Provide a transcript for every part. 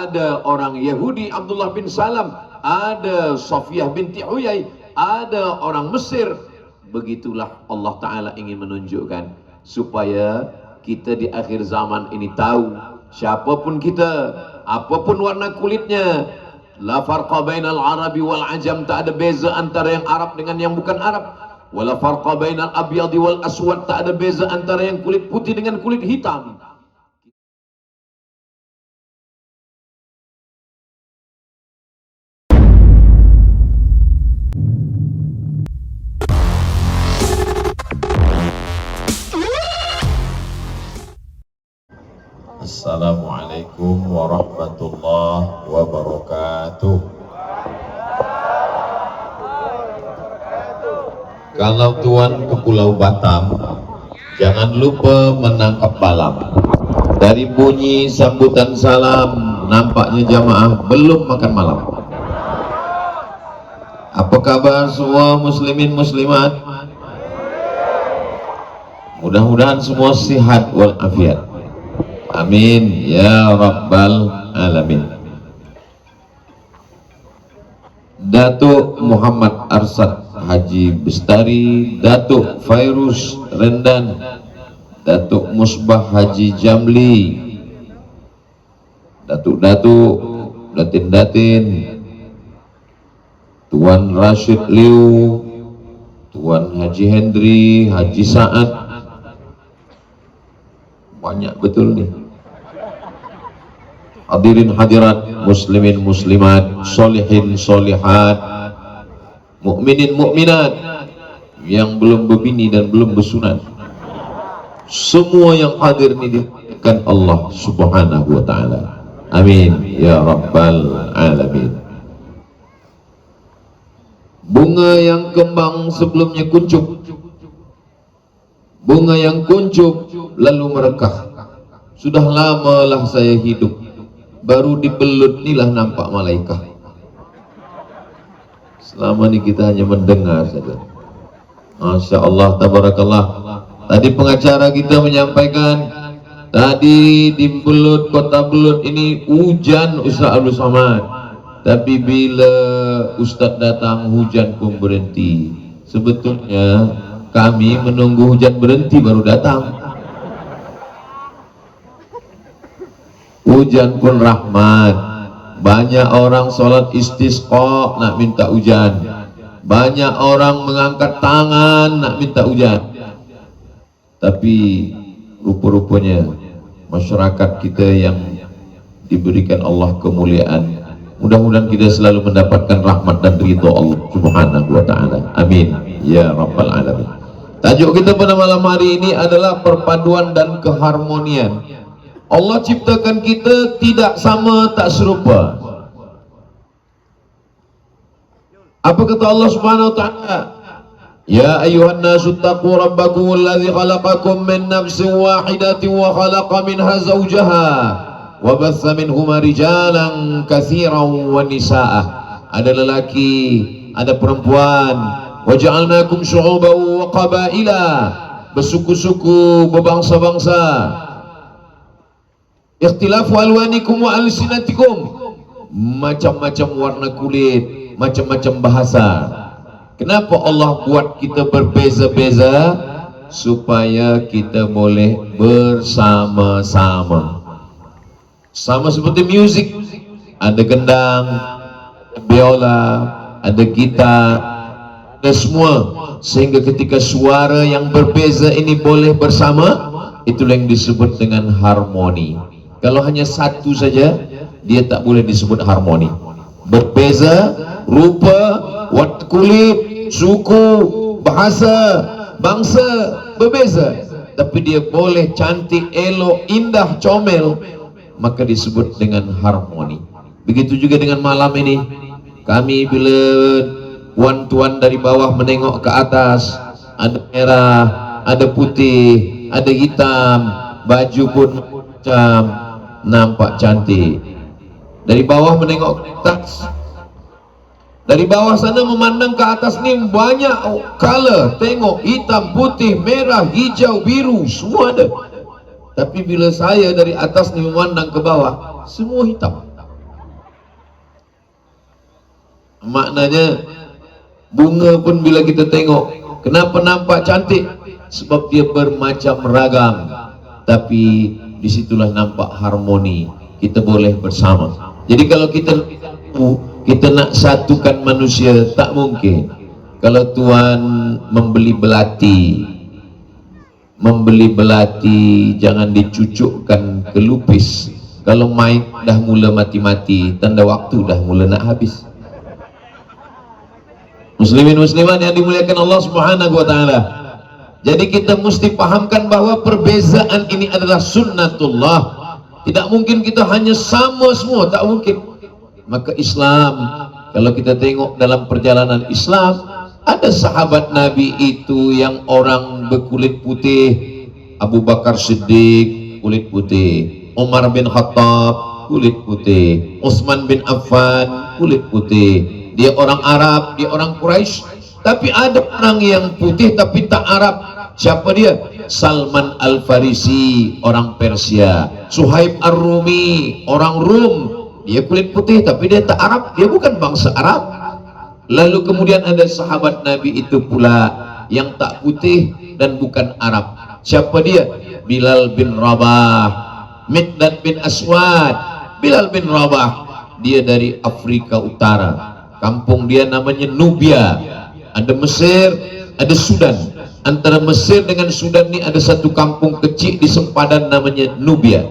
ada orang Yahudi Abdullah bin Salam, ada Safiyah binti Huyai, ada orang Mesir. Begitulah Allah Ta'ala ingin menunjukkan supaya kita di akhir zaman ini tahu siapapun kita, apapun warna kulitnya, la farqa bainal arabi wal ajam, tak ada beza antara yang Arab dengan yang bukan Arab. Wala farqa bainal abyadi wal aswad, tak ada beza antara yang kulit putih dengan kulit hitam. Assalamualaikum warahmatullahi wabarakatuh. Kalau tuan ke Pulau Batam, jangan lupa menangkap balam. Dari bunyi sambutan salam, nampaknya jamaah belum makan malam. Apa kabar semua muslimin muslimat? Mudah-mudahan semua sehat walafiat. Amin ya rabbal alamin. Datuk Muhammad Arsad Haji Bestari, Datuk Fairuz Rendan, Datuk Musbah Haji Jamli, Datuk-datuk, datin-datin, Tuan Rashid Liu, Tuan Haji Hendri, Haji Saad, banyak betul nih. Hadirin hadirat, muslimin muslimat, solihin solihat, mukminin mukminat yang belum berbini dan belum bersunat, semua yang hadir ini diberkahi Allah Subhanahu wa taala. Amin ya rabbal alamin. Bunga yang kembang sebelumnya kuncup, bunga yang kuncup lalu merekah. Sudah lamalah saya hidup, baru dibelut inilah nampak malaikat. Selama ini kita hanya mendengar saja. Masya Allah, tabarakallah. Tadi pengacara kita menyampaikan, tadi di Belut, kota Belut ini hujan Ustaz Abdul Somad. Tapi bila Ustaz datang, hujan pun berhenti. Sebetulnya kami menunggu hujan berhenti baru datang. Hujan pun rahmat. Banyak orang sholat istisqa nak minta hujan. Banyak orang mengangkat tangan nak minta hujan. Tapi rupa-rupanya masyarakat kita yang diberikan Allah kemuliaan, mudah-mudahan kita selalu mendapatkan rahmat dan ridha Allah Subhanahu wa taala. Amin ya rabbal alamin. Tajuk kita pada malam hari ini adalah perpaduan dan keharmonian. Allah ciptakan kita tidak sama, tak serupa. Apa kata Allah Subhanahu wa taala? Ya ayyuhan nasu taqu rabbakum alladzi khalaqakum min nafsin wahidatin wa khalaqa minha zawjaha wa batha minhuma rijalan katsiran wa nisaa. Ada lelaki, ada perempuan. Wa ja'alnakum syu'uban wa qabaila, bersuku-suku, berbangsa-bangsa. Ikhtilafu alwanikum wa alsinatikum, macam-macam warna kulit, macam-macam bahasa. Kenapa Allah buat kita berbeza-beza? Supaya kita boleh bersama-sama. Sama seperti musik, ada gendang, ada biola, ada gitar, ada semua, sehingga ketika suara yang berbeza ini boleh bersama, itulah yang disebut dengan harmoni. Kalau hanya satu saja, dia tak boleh disebut harmoni. Berbeza rupa, warna kulit, suku, bahasa, bangsa berbeza, tapi dia boleh cantik, elok, indah, comel, maka disebut dengan harmoni. Begitu juga dengan malam ini. Kami bila tuan-tuan dari bawah menengok ke atas, ada merah, ada putih, ada hitam, baju pun macam nampak cantik. Dari bawah menengok ke atas, dari bawah sana memandang ke atas ni banyak color, tengok hitam, putih, merah, hijau, biru, semua ada. Tapi bila saya dari atas ni memandang ke bawah, semua hitam. Maknanya bunga pun bila kita tengok, kenapa nampak cantik? Sebab dia bermacam ragam, tapi disitulah nampak harmoni. Kita boleh bersama. Jadi kalau kita nak satukan manusia, tak mungkin. Kalau Tuhan membeli belati jangan dicucukkan ke lupis. Kalau mic dah mula mati-mati, tanda waktu dah mula nak habis. Muslimin muslimat yang dimuliakan Allah Subhanahu wa taala. Jadi kita mesti pahamkan bahawa perbezaan ini adalah sunnatullah. Tidak mungkin kita hanya sama semua, tak mungkin. Maka Islam, kalau kita tengok dalam perjalanan Islam, ada sahabat Nabi itu yang orang berkulit putih. Abu Bakar Siddiq kulit putih, Umar bin Khattab kulit putih, Utsman bin Affan kulit putih. Dia orang Arab, dia orang Quraisy. Tapi ada orang yang putih tapi tak Arab. Siapa dia? Salman Al-Farisi, orang Persia. Suhaib Ar-Rumi, orang Rum. Dia kulit putih tapi dia tak Arab, dia bukan bangsa Arab. Lalu kemudian ada sahabat Nabi itu pula yang tak putih dan bukan Arab. Siapa dia? Bilal bin Rabah, Miqdad bin Aswad. Bilal bin Rabah, dia dari Afrika Utara. Kampung dia namanya Nubia. Ada Mesir, ada Sudan. Antara Mesir dengan Sudan ni ada satu kampung kecil di sempadan namanya Nubia.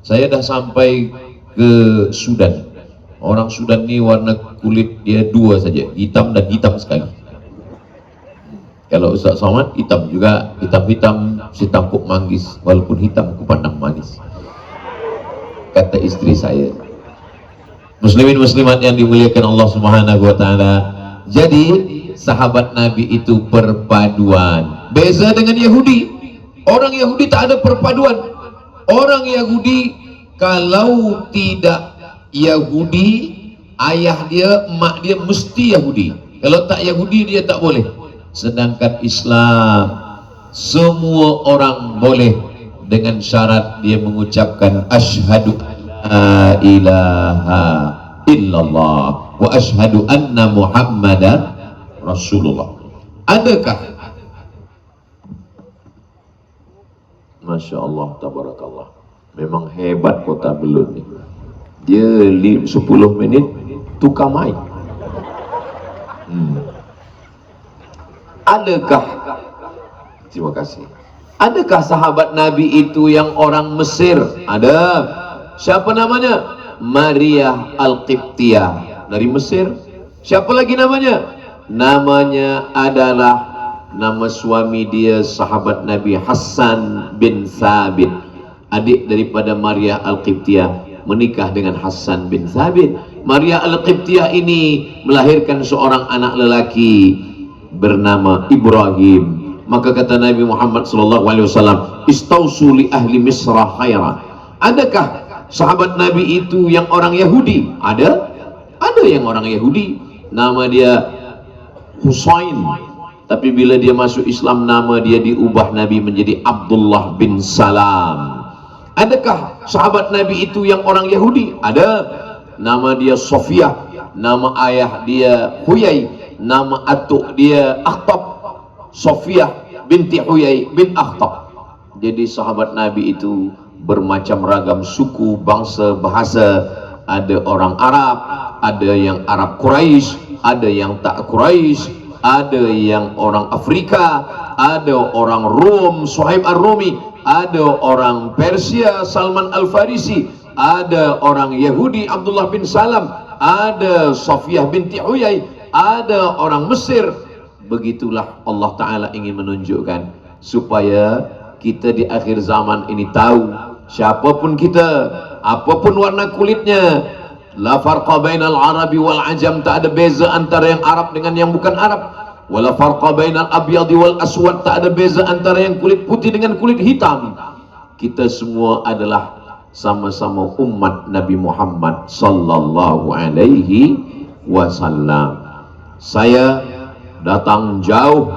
Saya dah sampai ke Sudan. Orang Sudan ni warna kulit dia dua saja, hitam dan hitam sekali. Kalau Ustaz Somad hitam juga, hitam-hitam si tampuk manggis, walaupun hitam aku pandang manis, kata istri saya. Muslimin muslimat yang dimuliakan Allah Subhanahu wa taala. Jadi sahabat Nabi itu perpaduan. Beza dengan Yahudi. Orang Yahudi tak ada perpaduan. Orang Yahudi kalau tidak Yahudi, ayah dia, emak dia mesti Yahudi. Kalau tak Yahudi dia tak boleh. Sedangkan Islam, semua orang boleh dengan syarat dia mengucapkan asyhadu la ilaha illallah wa asyhadu anna Muhammadan Rasulullah. Adakah? Masya Allah, tabarakallah. Memang hebat kota Belud ni. Dia 10 minit tukar mic. Adakah? Terima kasih. Adakah sahabat Nabi itu yang orang Mesir? Ada. Siapa namanya? Maria Al-Qibtiyah dari Mesir. Siapa lagi namanya? Namanya adalah nama suami dia sahabat Nabi Hassan bin Thabit, adik daripada Maria Al-Qibtiyah, menikah dengan Hassan bin Thabit. Maria Al-Qibtiyah ini melahirkan seorang anak lelaki bernama Ibrahim. Maka kata Nabi Muhammad SAW, istausu li ahli Misra khaira. Adakah sahabat Nabi itu yang orang Yahudi? Ada yang orang Yahudi, nama dia Husain. Tapi bila dia masuk Islam, nama dia diubah Nabi menjadi Abdullah bin Salam. Adakah sahabat Nabi itu yang orang Yahudi? Ada. Nama dia Sofiyah, nama ayah dia Huyai, nama atuk dia Akhtab. Sofiyah binti Huyai bin Akhtab. Jadi sahabat Nabi itu bermacam ragam suku, bangsa, bahasa. Ada orang Arab, ada yang Arab Quraisy, ada yang tak Quraisy, ada yang orang Afrika, ada orang Rom, Suhaib Ar-Rumi, ada orang Persia, Salman Al-Farisi, ada orang Yahudi, Abdullah bin Salam, ada Safiyah binti Huyai, ada orang Mesir. Begitulah Allah Ta'ala ingin menunjukkan supaya kita di akhir zaman ini tahu siapapun kita, apapun warna kulitnya, la farqa bainal arabi wal ajam, tak ada beza antara yang Arab dengan yang bukan Arab. Wala farqa bainal abyadi wal aswad, tak ada beza antara yang kulit putih dengan kulit hitam. Kita semua adalah sama-sama umat Nabi Muhammad sallallahu alaihi wasallam. Saya datang jauh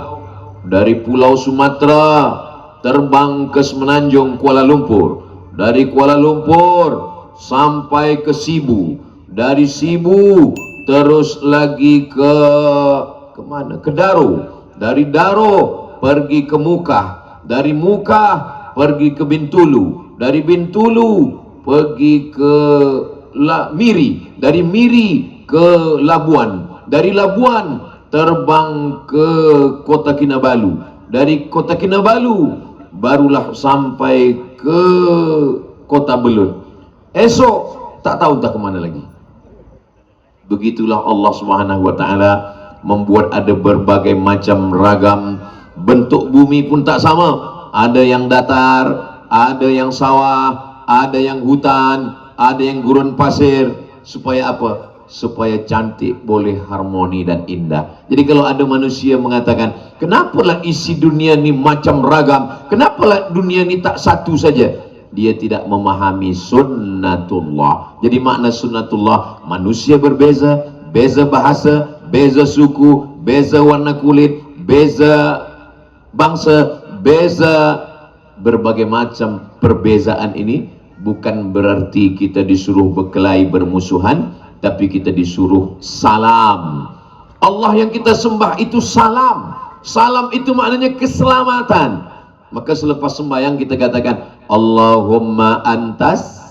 dari Pulau Sumatera, terbang ke Semenanjung Kuala Lumpur, dari Kuala Lumpur sampai ke Sibu, dari Sibu terus lagi ke mana? Ke Daro. Dari Daro pergi ke Mukah, dari Mukah pergi ke Bintulu, dari Bintulu pergi ke Miri, dari Miri ke Labuan, dari Labuan terbang ke Kota Kinabalu, dari Kota Kinabalu barulah sampai ke Kota Belud. Esok tak tahu entah kemana lagi. Begitulah Allah Subhanahu wa taala membuat ada berbagai macam ragam bentuk. Bumi pun tak sama, ada yang datar, ada yang sawah, ada yang hutan, ada yang gurun pasir. Supaya apa? Supaya cantik, boleh harmoni dan indah. Jadi kalau ada manusia mengatakan, kenapalah isi dunia ni macam ragam, kenapalah dunia ni tak satu saja, dia tidak memahami sunnatullah. Jadi makna sunnatullah, manusia berbeza, beza bahasa, beza suku, beza warna kulit, beza bangsa, beza berbagai macam perbezaan. Ini bukan berarti kita disuruh berkelahi bermusuhan, tapi kita disuruh salam. Allah yang kita sembah itu salam. Salam itu maknanya keselamatan. Maka selepas sembahyang kita katakan Allahumma antas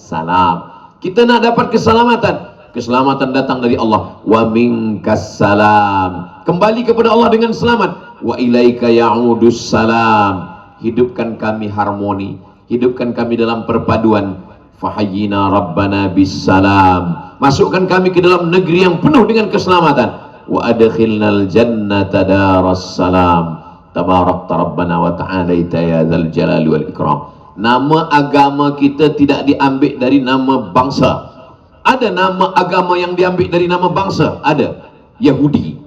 salam. Kita nak dapat keselamatan. Keselamatan datang dari Allah. Wa minkas salam. Kembali kepada Allah dengan selamat. Wa ilaika ya'udus salam. Hidupkan kami harmoni, hidupkan kami dalam perpaduan. Fahayyina rabbana bis salam. Masukkan kami ke dalam negeri yang penuh dengan keselamatan. Wa adkhilnal jannata daras salam. Tabarakta rabbana wa ta'alaita ya dzal jalali wal ikram. Nama agama kita tidak diambil dari nama bangsa. Ada nama agama yang diambil dari nama bangsa, ada. Yahudi.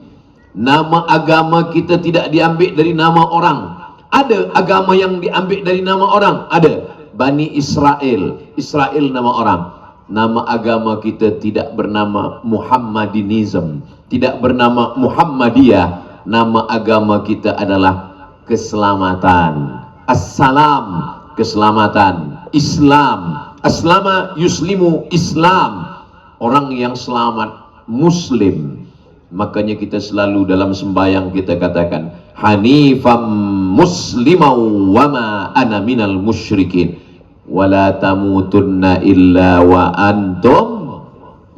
Nama agama kita tidak diambil dari nama orang. Ada agama yang diambil dari nama orang, ada. Bani Israel, Israel nama orang. Nama agama kita tidak bernama Muhammadinism, tidak bernama Muhammadiyah. Nama agama kita adalah keselamatan. Assalam, keselamatan. Islam, aslama yuslimu, Islam, orang yang selamat, Muslim. Makanya kita selalu dalam sembahyang kita katakan hanifam muslimau wa ma ana minal musyrikin wala tamutunna illa wa antum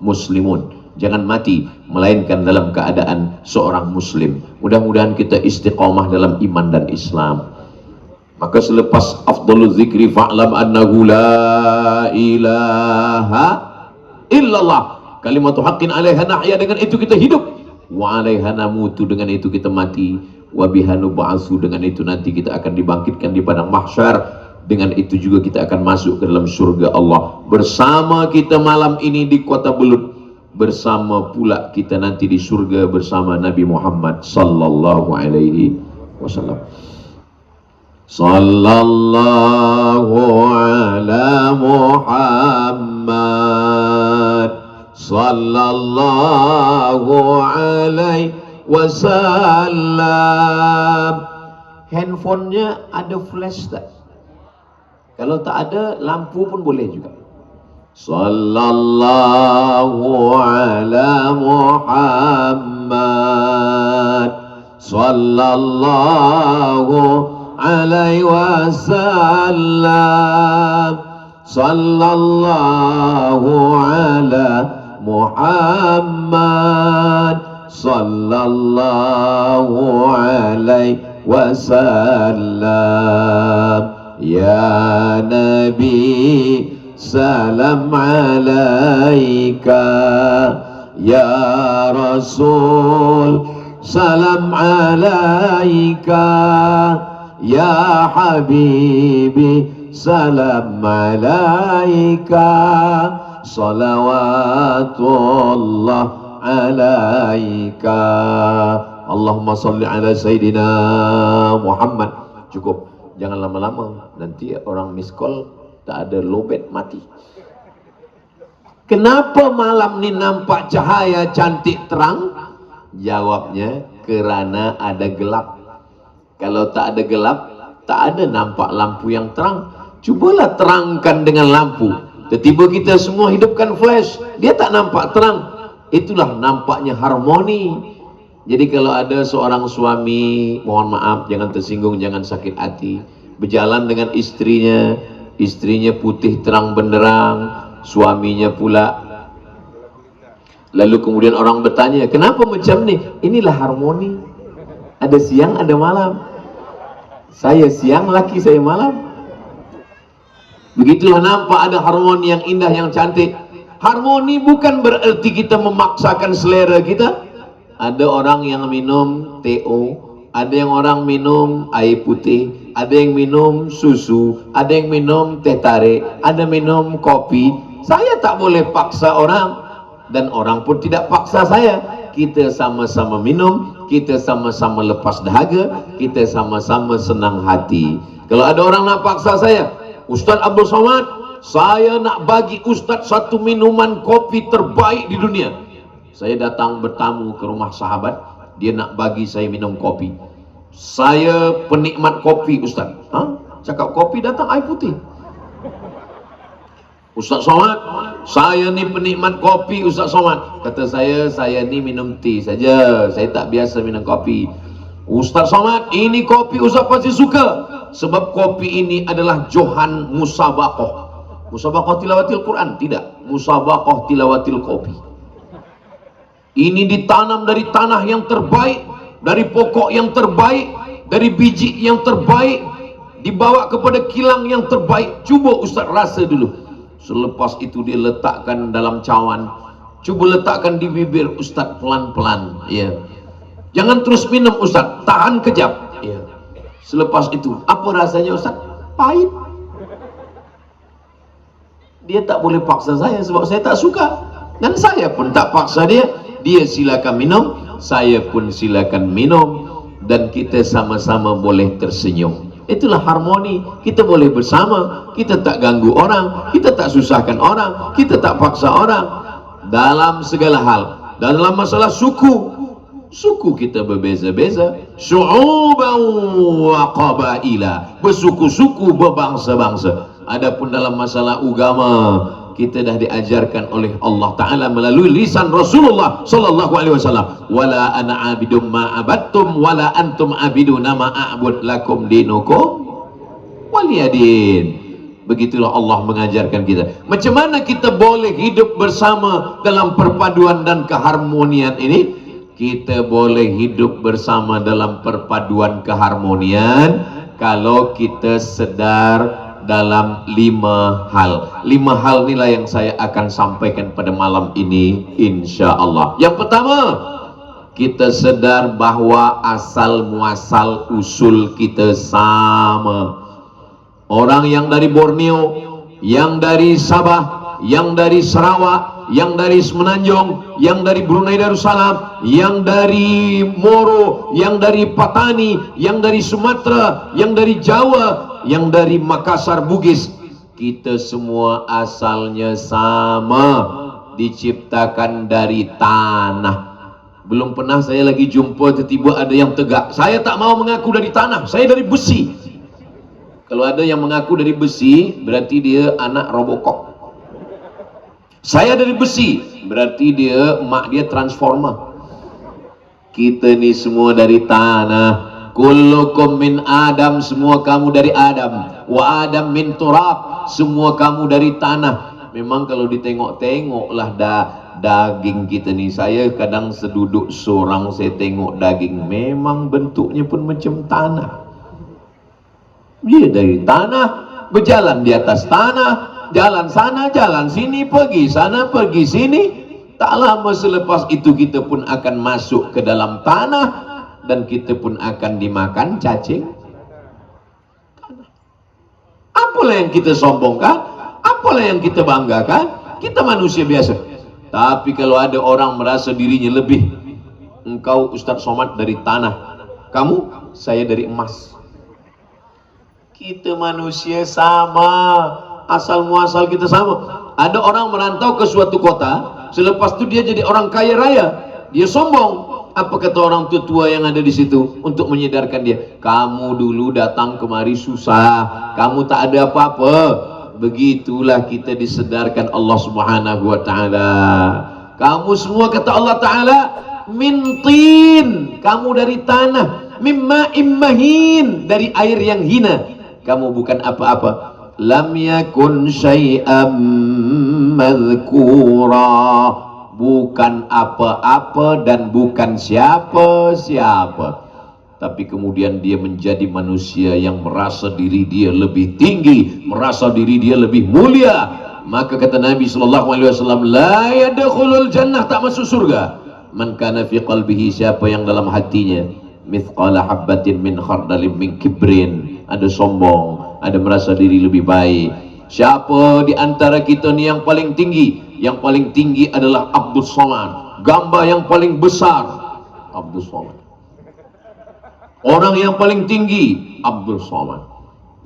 muslimun. Jangan mati melainkan dalam keadaan seorang muslim. Mudah-mudahan kita istiqamah dalam iman dan Islam. Maka selepas afdalul zikri fa'lam annahu la ilaha illallah, kalimatu haqqin 'alaiha nahya, dengan itu kita hidup, wa 'alaiha namutu, dengan itu kita mati, wa biha nub'atsu, dengan itu nanti kita akan dibangkitkan di padang mahsyar, dengan itu juga kita akan masuk ke dalam surga Allah. Bersama kita malam ini di kota Belud, bersama pula kita nanti di surga bersama Nabi Muhammad sallallahu alaihi wasallam. Sallallahu ala Muhammad sallallahu alaihi wasallam. Handphonenya ada flash tak? Kalau tak ada, lampu pun boleh juga. Sallallahu ala Muhammad sallallahu alaihi wasallam. Sallallahu ala Muhammad sallallahu alaihi wasallam. Ya Nabi salam alaika, ya Rasul salam alaika, ya Habibi salam alaika, salawatullah alaika. Allahumma salli ala Sayyidina Muhammad. Cukup, jangan lama-lama, nanti orang miss call tak ada lobet mati. Kenapa malam ni nampak cahaya cantik terang? Jawabnya, kerana ada gelap. Kalau tak ada gelap, tak ada nampak lampu yang terang. Cubalah terangkan dengan lampu. Tiba-tiba kita semua hidupkan flash, dia tak nampak terang. Itulah nampaknya harmoni. Jadi kalau ada seorang suami, mohon maaf, jangan tersinggung, jangan sakit hati, berjalan dengan istrinya, istrinya putih terang benderang, suaminya pula, lalu kemudian orang bertanya, kenapa macam ni? Inilah harmoni. Ada siang, ada malam. Saya siang, laki saya malam. Begitulah nampak ada harmoni yang indah, yang cantik. Harmoni bukan berarti kita memaksakan selera kita. Ada orang yang minum TO, ada yang orang minum air putih, ada yang minum susu, ada yang minum teh tarik, ada minum kopi. Saya tak boleh paksa orang, dan orang pun tidak paksa saya. Kita sama-sama minum, kita sama-sama lepas dahaga, kita sama-sama senang hati. Kalau ada orang nak paksa saya, Ustaz Abdul Somad, saya nak bagi Ustaz satu minuman kopi terbaik di dunia. Saya datang bertamu ke rumah sahabat, dia nak bagi saya minum kopi. Saya penikmat kopi Ustaz. Cakap kopi, datang air putih. Ustaz Somad, saya ni penikmat kopi Ustaz Somad. Kata saya ni minum teh saja, saya tak biasa minum kopi. Ustaz Somad, ini kopi Ustaz pasti suka, sebab kopi ini adalah johan musabaqah. Musabaqah tilawatil Quran? Tidak, musabaqah tilawatil kopi. Ini ditanam dari tanah yang terbaik, dari pokok yang terbaik, dari biji yang terbaik, dibawa kepada kilang yang terbaik. Cuba Ustaz rasa dulu. Selepas itu dia letakkan dalam cawan. Cuba letakkan di bibir Ustaz pelan-pelan, ya. Jangan terus minum Ustaz, tahan kejap, ya. Selepas itu, apa rasanya Ustaz? Pahit. Dia tak boleh paksa saya sebab saya tak suka, dan saya pun tak paksa dia. Dia silakan minum, saya pun silakan minum, dan kita sama-sama boleh tersenyum. Itulah harmoni. Kita boleh bersama, kita tak ganggu orang, kita tak susahkan orang, kita tak paksa orang dalam segala hal. Dalam masalah suku, suku kita berbeza-beza, syu'uban wa qabaila, bersuku-suku, berbangsa-bangsa. Adapun dalam masalah agama, kita dah diajarkan oleh Allah Ta'ala melalui lisan Rasulullah Sallallahu Alaihi Wasallam, wala ana abidum ma abattum wala antum abiduna ma a'bud lakum dinukum waliyadin. Begitulah Allah mengajarkan kita. Macam mana kita boleh hidup bersama dalam perpaduan dan keharmonian ini? Kita boleh hidup bersama dalam perpaduan keharmonian kalau kita sedar dalam 5 hal. 5 hal inilah yang saya akan sampaikan pada malam ini, insya Allah. Yang pertama, kita sedar bahwa asal muasal usul kita sama. Orang yang dari Borneo, yang dari Sabah, yang dari Sarawak, yang dari Semenanjung, yang dari Brunei Darussalam, yang dari Moro, yang dari Patani, yang dari Sumatera, yang dari Jawa, yang dari Makassar, Bugis, kita semua asalnya sama, diciptakan dari tanah. Belum pernah saya lagi jumpa tiba-tiba ada yang tegak, saya tak mau mengaku dari tanah, saya dari besi. Kalau ada yang mengaku dari besi, berarti dia anak Robocop. Saya dari besi, berarti dia mak dia transformer. Kita ni semua dari tanah. Kullukum min Adam, semua kamu dari Adam. Wa Adam min turab, semua kamu dari tanah. Memang kalau ditengok-tengoklah daging kita ni, saya kadang seduduk seorang saya tengok daging, memang bentuknya pun macam tanah. Dia dari tanah, berjalan di atas tanah, jalan sana, jalan sini, pergi sana, pergi sini. Tak lama selepas itu kita pun akan masuk ke dalam tanah, dan kita pun akan dimakan cacing. Apalah yang kita sombongkan, apalah yang kita banggakan, kita manusia biasa. Tapi kalau ada orang merasa dirinya lebih, engkau Ustaz Somad dari tanah, kamu, saya dari emas. Kita manusia sama, asal muasal kita sama. Ada orang merantau ke suatu kota, selepas itu dia jadi orang kaya raya, dia sombong. Apa kata orang tua yang ada di situ untuk menyedarkan dia? Kamu dulu datang kemari susah, kamu tak ada apa-apa. Begitulah kita disedarkan Allah Subhanahu wa taala. Kamu semua kata Allah Ta'ala min tin, kamu dari tanah, mimma immahin, dari air yang hina. Kamu bukan apa-apa. Lam yakun syai'am madhkura, bukan apa-apa dan bukan siapa-siapa. Tapi kemudian dia menjadi manusia yang merasa diri dia lebih tinggi, merasa diri dia lebih mulia. Maka kata Nabi SAW, la yadkhulul jannah, tak masuk surga, man kana fi qalbihi, siapa yang dalam hatinya mithqala habbatin min khardalin min kibrin, ada sombong, ada merasa diri lebih baik. Siapa di antara kita ni yang paling tinggi? Yang paling tinggi adalah Abdul Somad, gambar yang paling besar Abdul Somad. Orang yang paling tinggi Abdul Somad.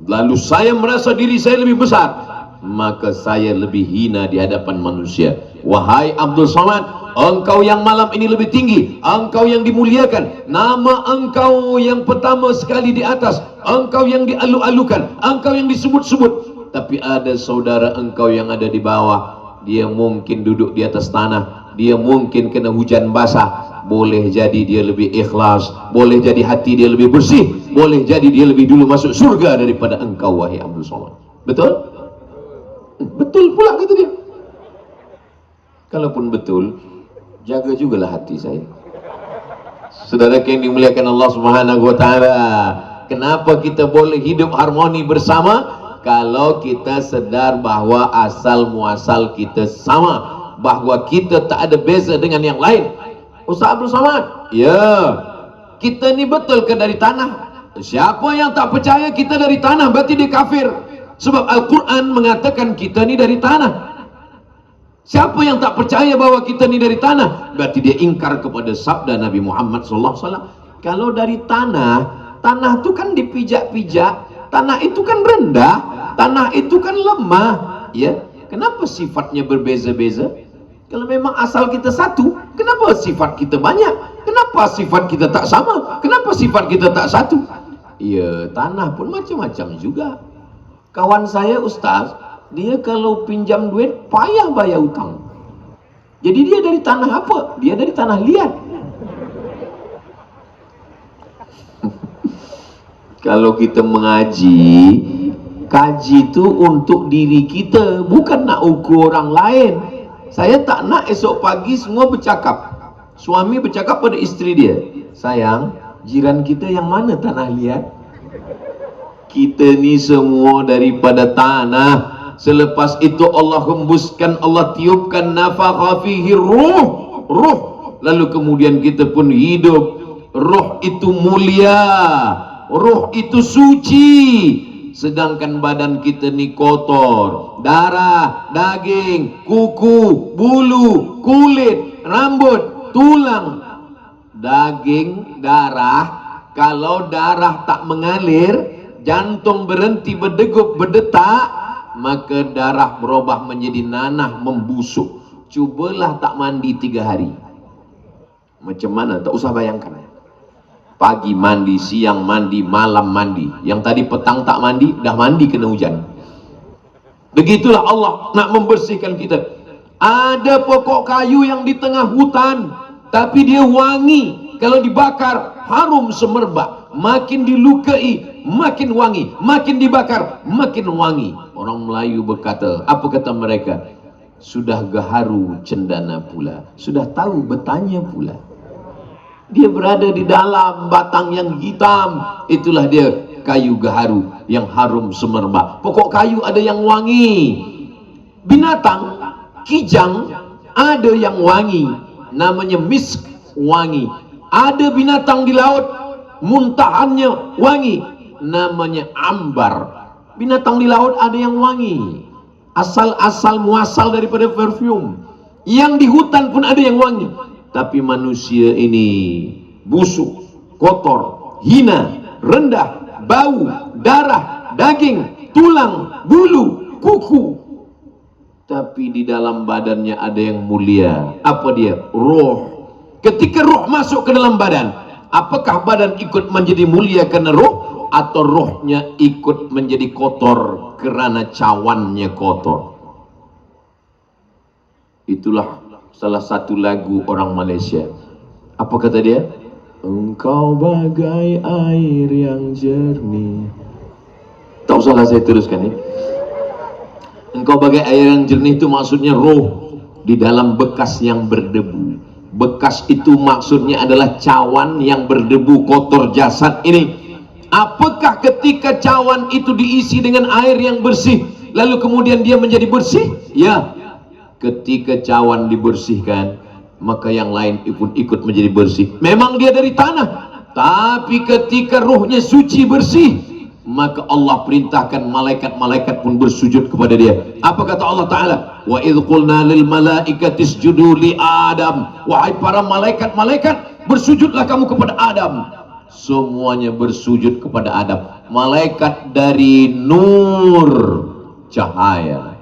Lalu saya merasa diri saya lebih besar, maka saya lebih hina di hadapan manusia. Wahai Abdul Somad, engkau yang malam ini lebih tinggi, engkau yang dimuliakan, nama engkau yang pertama sekali di atas, engkau yang dialu-alukan, engkau yang disebut-sebut. Tapi ada saudara engkau yang ada di bawah, dia mungkin duduk di atas tanah, dia mungkin kena hujan basah. Boleh jadi dia lebih ikhlas, boleh jadi hati dia lebih bersih, boleh jadi dia lebih dulu masuk surga daripada engkau, wahai Abdul Somad. Betul? Betul pula kata dia. Kalaupun betul, jaga jugalah hati saya. Saudara yang dimuliakan Allah Subhanahu wa taala, kenapa kita boleh hidup harmoni bersama? Kalau kita sedar bahwa asal muasal kita sama, bahwa kita tak ada beza dengan yang lain. Ustaz Abdul Somad, ya, kita ni betul ke dari tanah? Siapa yang tak percaya kita dari tanah, berarti dia kafir. Sebab Al-Quran mengatakan kita ni dari tanah. Siapa yang tak percaya bahwa kita ni dari tanah, berarti dia ingkar kepada sabda Nabi Muhammad SAW. Kalau dari tanah, tanah itu kan dipijak-pijak, tanah itu kan rendah, tanah itu kan lemah, ya. Kenapa sifatnya berbeza-beza? Kalau memang asal kita satu, kenapa sifat kita banyak? Kenapa sifat kita tak sama? Kenapa sifat kita tak satu? Ya, tanah pun macam-macam juga. Kawan saya Ustaz, dia kalau pinjam duit payah bayar hutang. Jadi dia dari tanah apa? Dia dari tanah liat. Kalau kita mengaji, kaji itu untuk diri kita, bukan nak ukur orang lain. Saya tak nak esok pagi semua bercakap, suami bercakap pada isteri dia, sayang, jiran kita yang mana tanah liat? Kita ni semua daripada tanah. Selepas itu Allah hembuskan, Allah tiupkan nafakha fihi ruh, lalu kemudian kita pun hidup. Ruh itu mulia, ruh itu suci, sedangkan badan kita ni kotor. Darah, daging, kuku, bulu, kulit, rambut, tulang. Daging, darah, kalau darah tak mengalir, jantung berhenti berdegup, berdetak, maka darah berubah menjadi nanah, membusuk. Cubalah tak mandi 3 hari, macam mana? Tak usah bayangkan. Pagi mandi, siang mandi, malam mandi. Yang tadi petang tak mandi, dah mandi kena hujan. Begitulah Allah nak membersihkan kita. Ada pokok kayu yang di tengah hutan, tapi dia wangi. Kalau dibakar, harum semerbak. Makin dilukai, makin wangi. Makin dibakar, makin wangi. Orang Melayu berkata, apa kata mereka? Sudah gaharu cendana pula, sudah tahu bertanya pula. Dia berada di dalam batang yang hitam. Itulah dia kayu gaharu yang harum semerbak. Pokok kayu ada yang wangi. Binatang kijang ada yang wangi, namanya misk, wangi. Ada binatang di laut muntahannya wangi, namanya ambar. Binatang di laut ada yang wangi, asal muasal daripada parfum. Yang di hutan pun ada yang wangi. Tapi manusia ini busuk, kotor, hina, rendah, bau, darah, daging, tulang, bulu, kuku. Tapi di dalam badannya ada yang mulia. Apa dia? Roh. Ketika roh masuk ke dalam badan, apakah badan ikut menjadi mulia kerana roh, atau rohnya ikut menjadi kotor kerana cawannya kotor? Itulah salah satu lagu orang Malaysia. Apa kata dia? Engkau bagai air yang jernih. Tak usahlah saya teruskan ni. Engkau bagai air yang jernih itu maksudnya roh di dalam bekas yang berdebu. Bekas itu maksudnya adalah cawan yang berdebu, kotor jasad ini. Apakah ketika cawan itu diisi dengan air yang bersih, lalu kemudian dia menjadi bersih? Ya, ketika cawan dibersihkan, maka yang lain ikut menjadi bersih. Memang dia dari tanah, tapi ketika ruhnya suci bersih, maka Allah perintahkan malaikat-malaikat pun bersujud kepada dia. Apa kata Allah Ta'ala? Wa idh qulna lil malaikati isjudu li Adam. Wahai para malaikat-malaikat, bersujudlah kamu kepada Adam. Semuanya bersujud kepada Adam. Malaikat dari nur, cahaya.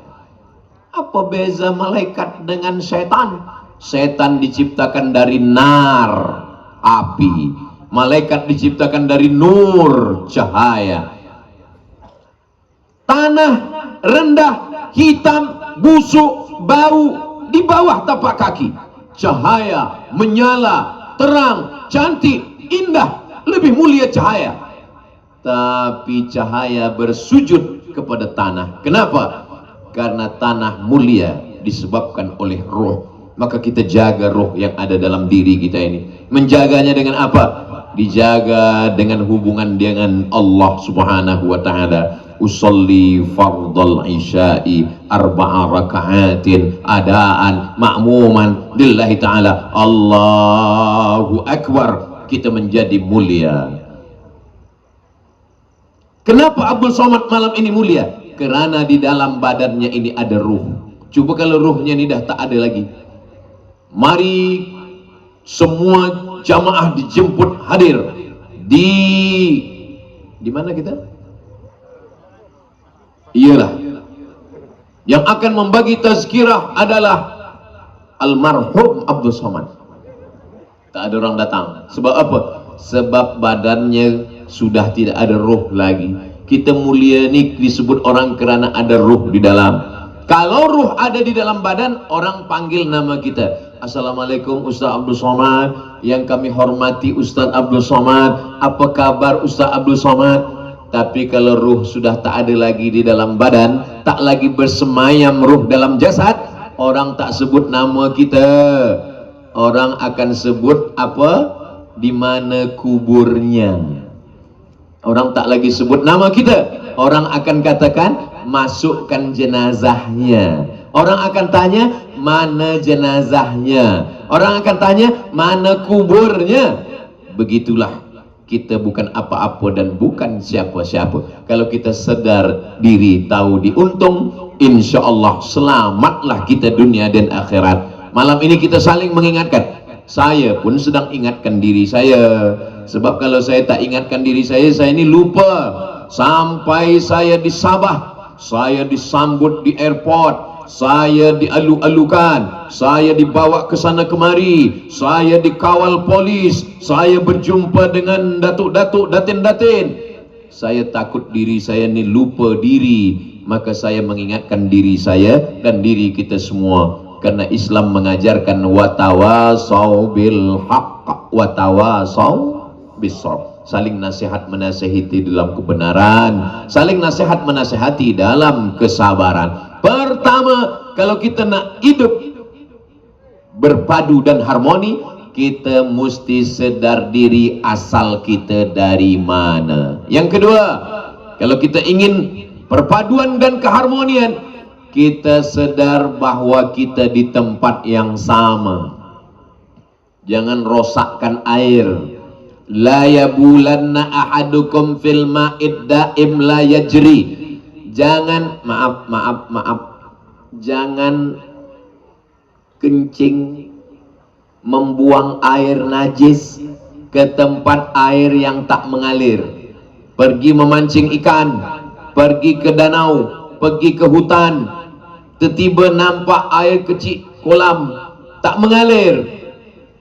Apa beza malaikat dengan setan? Setan diciptakan dari nar, api. Malaikat diciptakan dari nur, cahaya. Tanah rendah, hitam, busuk, bau, di bawah tapak kaki. Cahaya, menyala, terang, cantik, indah, lebih mulia cahaya. Tapi cahaya bersujud kepada tanah. Kenapa? Karena tanah mulia disebabkan oleh roh. Maka kita jaga roh yang ada dalam diri kita ini. Menjaganya dengan apa? Dijaga dengan hubungan dengan Allah Subhanahu wa Ta'ala. Usolli fardal isya'i arba'a raka'atin adaan ma'muman lillahi ta'ala. Allahu Akbar. Kita menjadi mulia. Kenapa Abdul Somad malam ini mulia? Karena di dalam badannya ini ada ruh. Coba kalau ruhnya ini dah tak ada lagi. Mari semua jamaah dijemput hadir di mana kita? Iyalah. Yang akan membagi tazkirah adalah almarhum Abdul Somad. Tak ada orang datang. Sebab apa? Sebab badannya sudah tidak ada ruh lagi. Kita mulia ni disebut orang kerana ada ruh di dalam. Kalau ruh ada di dalam badan, orang panggil nama kita. Assalamualaikum Ustaz Abdul Somad. Yang kami hormati Ustaz Abdul Somad. Apa kabar Ustaz Abdul Somad? Tapi kalau ruh sudah tak ada lagi di dalam badan, tak lagi bersemayam ruh dalam jasad, orang tak sebut nama kita. Orang akan sebut apa? Di mana kuburnya. Orang tak lagi sebut nama kita. Orang akan katakan masukkan jenazahnya. Orang akan tanya mana jenazahnya. Orang akan tanya mana kuburnya. Begitulah, kita bukan apa-apa dan bukan siapa-siapa. Kalau kita sedar diri, tahu diuntung, insya Allah selamatlah kita dunia dan akhirat. Malam ini kita saling mengingatkan. Saya pun sedang ingatkan diri saya. Sebab kalau saya tak ingatkan diri saya ini lupa. Sampai saya di Sabah, saya disambut di airport, saya dialu-alukan, saya dibawa ke sana kemari, saya dikawal polis, saya berjumpa dengan datuk-datuk, datin-datin. Saya takut diri saya ni lupa diri. Maka saya mengingatkan diri saya dan diri kita semua. Karena Islam mengajarkan watawasau bil haqq watawasau bis-sabr. Saling nasihat menasihati dalam kebenaran, saling nasihat menasihati dalam kesabaran. Pertama, kalau kita nak hidup berpadu dan harmoni, kita mesti sedar diri asal kita dari mana. Yang kedua, kalau kita ingin perpaduan dan keharmonian, kita sedar bahwa kita di tempat yang sama. Jangan rosakkan air. La yabulanna ahadukum fil ma'id da'im la yajri. Jangan maaf. Jangan kencing membuang air najis ke tempat air yang tak mengalir. Pergi memancing ikan, pergi ke danau, pergi ke hutan, tiba-tiba nampak air kecil kolam tak mengalir.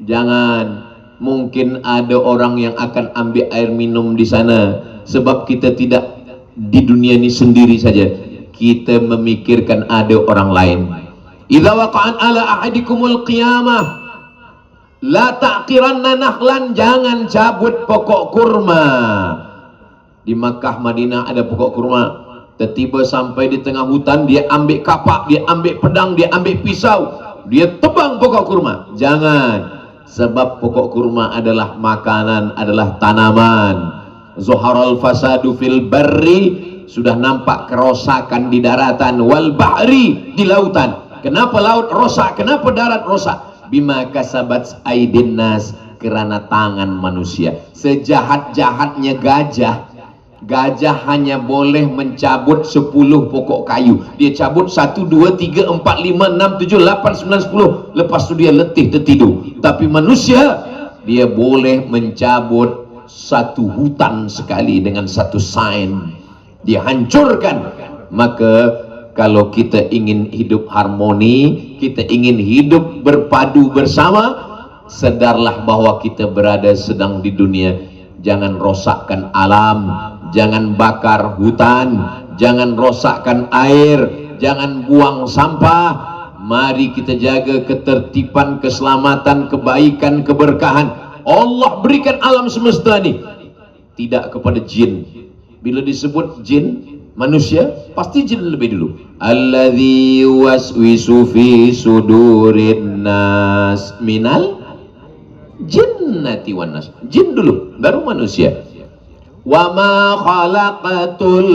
Jangan. Mungkin ada orang yang akan ambil air minum di sana. Sebab kita tidak di dunia ini sendiri saja. Kita memikirkan ada orang lain. idza waqa'an ala ahadikumul qiyamah la ta'qiranna nakhlan, jangan cabut pokok kurma. Di Makkah Madinah ada pokok kurma, tiba sampai di tengah hutan, dia ambil kapak, dia ambil pedang, dia ambil pisau, dia tebang pokok kurma. Jangan, sebab pokok kurma adalah makanan, adalah tanaman. Zuharal fasadu fil barri, sudah nampak kerosakan di daratan, wal bahri, di lautan. Kenapa laut rosak? Kenapa darat rosak? Bima kasabat aidin nas, kerana tangan manusia. Sejahat-jahatnya gajah hanya boleh mencabut 10 pokok kayu. Dia cabut 1, 2, 3, 4, 5, 6, 7, 8, 9, 10. Lepas tu dia letih tertidur. Tapi manusia, dia boleh mencabut satu hutan sekali dengan satu sign. Dihancurkan. Maka kalau kita ingin hidup harmoni, kita ingin hidup berpadu bersama, sedarlah bahwa kita berada sedang di dunia. Jangan rosakkan alam, jangan bakar hutan, jangan rosakkan air, jangan buang sampah. Mari kita jaga ketertiban, keselamatan, kebaikan, keberkahan. Allah berikan alam semesta ini tidak kepada jin. Bila disebut jin, manusia, pasti jin lebih dulu. Alladzi waswisu fi sudurin nas minal jinnati wan nas. Jin dulu, baru manusia. Wa ma khalaqatul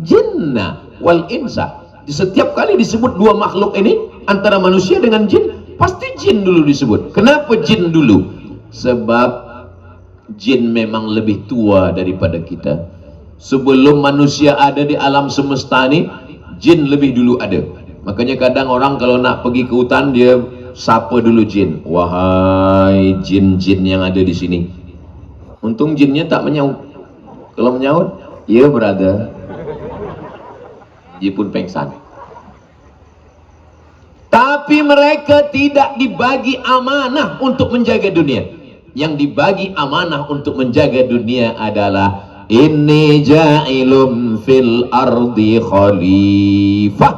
jinna wal insa. Di setiap kali disebut dua makhluk ini, antara manusia dengan jin, pasti jin dulu disebut. Kenapa jin dulu? Sebab jin memang lebih tua daripada kita. Sebelum manusia ada di alam semesta ini, jin lebih dulu ada. Makanya kadang orang kalau nak pergi ke hutan, dia sapa dulu jin. Wahai jin-jin yang ada di sini. Untung jinnya tak menyaut. Kalau menyaut, ya brother, dia pun pengsan. Tapi mereka tidak dibagi amanah untuk menjaga dunia. Yang dibagi amanah untuk menjaga dunia adalah inni ja'ilum fil ardi khalifah,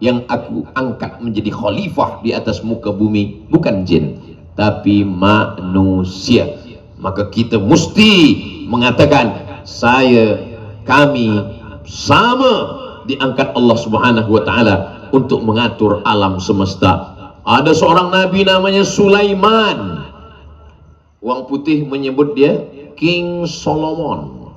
yang aku angkat menjadi khalifah di atas muka bumi, bukan jin tapi manusia. Maka kita mesti mengatakan kami sama diangkat Allah Subhanahu wa taala untuk mengatur alam semesta. Ada seorang nabi namanya Sulaiman. Orang putih menyebut dia King Solomon.